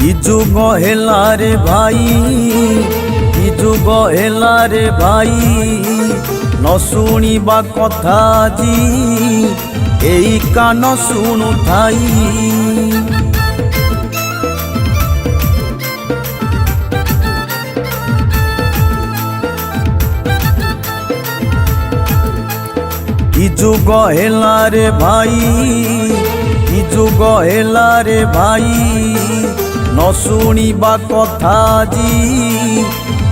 कि जुग हेला रे भाई, कि जुग हेला रे भाई, न शुणिबा कथा जी एई कान शुणु थाई। कि जुग हेला रे भाई, कि जुग हेला रे भाई, न शुणिबा कथा जी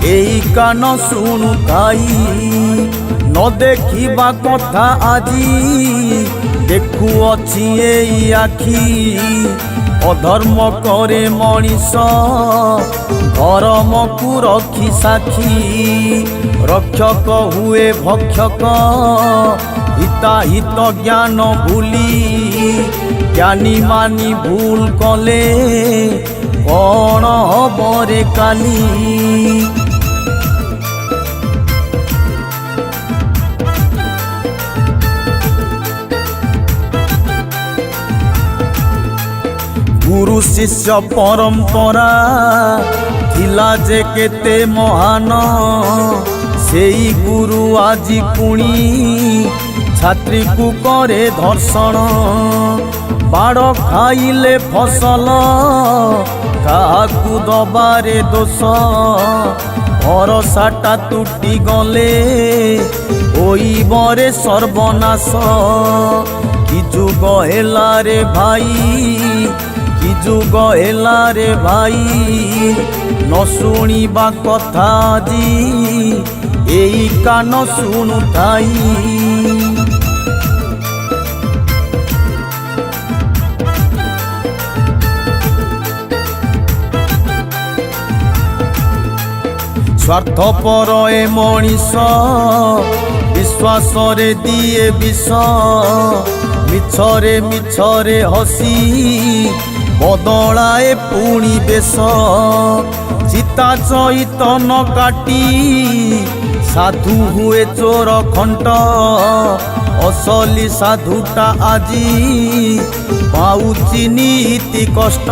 एई कान शुणु थाई। न देखिबा कथा आजी देखुअछि एई आखि। अधर्म करे मनीष धर्म को रखी साखी। रक्षक हुए भक्षक हिताहित ज्ञान भूली। ज्ञानी मानी भूल कले कौन हब रे काली। गुरु शिष्य परंपरा थिला जे केते महान। सेई गुरु आजी पुणी छात्री को करे धर्षण। बाड़ खाइले फसल काहाकू दबारे दोष। भरसाटा तुटी गले होइबरे सर्वनाश। कि जुग हेला रे भाई, कि जुग हेला रे भाई, न शुणिबा कथा जी एई कान शुणु थाई। स्वार्थपर ए मनीष विश्वास रे दिए विष। मिछरे मिछरे हसी बदलाए पुणी बेश। चिता चैतन काटी साधु हुए चोर खंट। असली साधुटा आजी पाउची नीति कष्ट।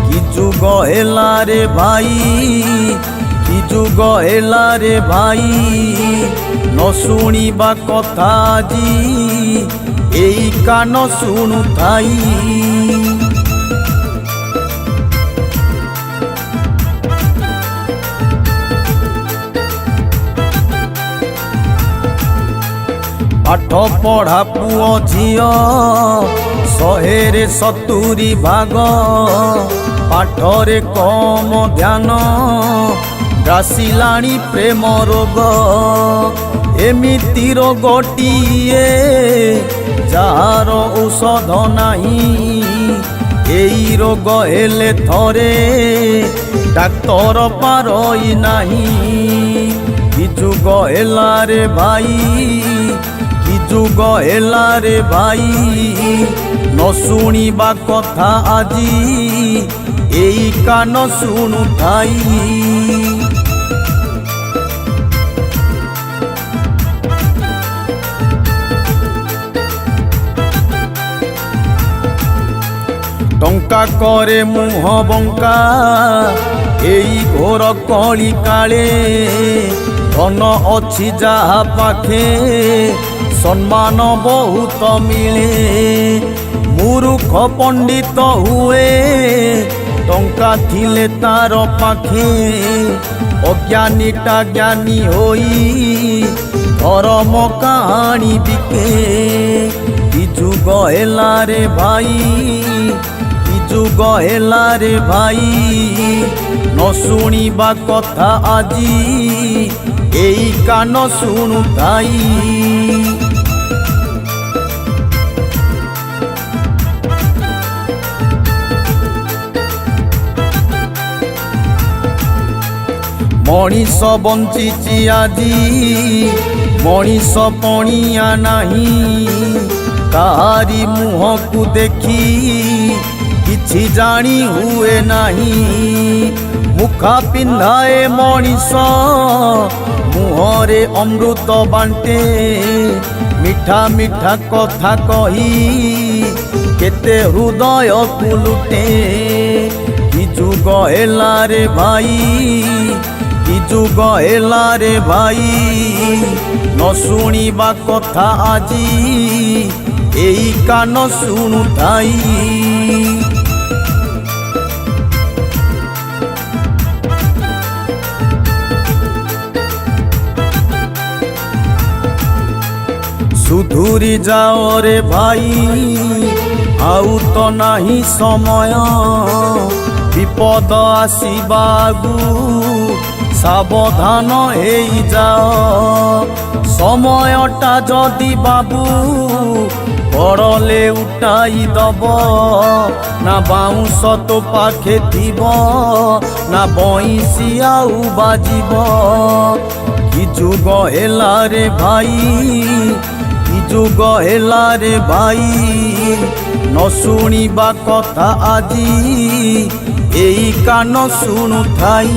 कि जुग हेला रे भाई, कि जुग हेला रे भाई, न शुणिबा कथा जी एई कान शुणु थाई। पाठ पढ़ा पुओ झियो 170 भाग। पाठरे कम ध्यान ग्रासिलाणी प्रेम रोग। एमिति रोगटिए जार औषध नाही। एई रोग हेले थरे डाक्तर पारई नाही। कि जुग हेला रे भाई, कि जुग हेला रे भाई, न शुणिबा कथा आजी एई कान शुणु थाई। टंका करे मुह बंका एई घोर कली काले। धन अछि जाहा पाखे सम्मान बहुत मिले। मूर्ख पंडित हुए टंका थिले तार पाखे। अज्ञानीटा ज्ञानी होई धर्म कहानी बिके। कि जुग हेला रे भाई, कि जुग हेला रे भाई, न शुणिबा कथा आजी एई कान शुणु थाई। मनीष बंचिची आजी मनीष पणिया नाही। ताहारी मुह को देखी किछि जानी हुए नाही। मुखा पिंधाए मनीष मुहरे अमृत बांटे। मिठा मिठा कथा कही केते हृदय को लुटे। যুগ হেলা রে ভাই, কি যুগ হেলা রে ভাই, ন শুনিবা কথা আজি এই কান শুণু থাই। সুধুরি যাও রে ভাই, আউ তো নাহি সময়, বিপদ আসিবা আগু সাবধান হেই যাও। সময়টা যদি বাবু পড়লে উঠাই দব, না বাউঁশ তো পাখে থিব, না বইঁশি আউ বাজিব। কি যুগ হেলা রে ভাই, কি যুগ হেলা রে ভাই, ন শুনিবা কথা আজি এই কান শুণু থাই।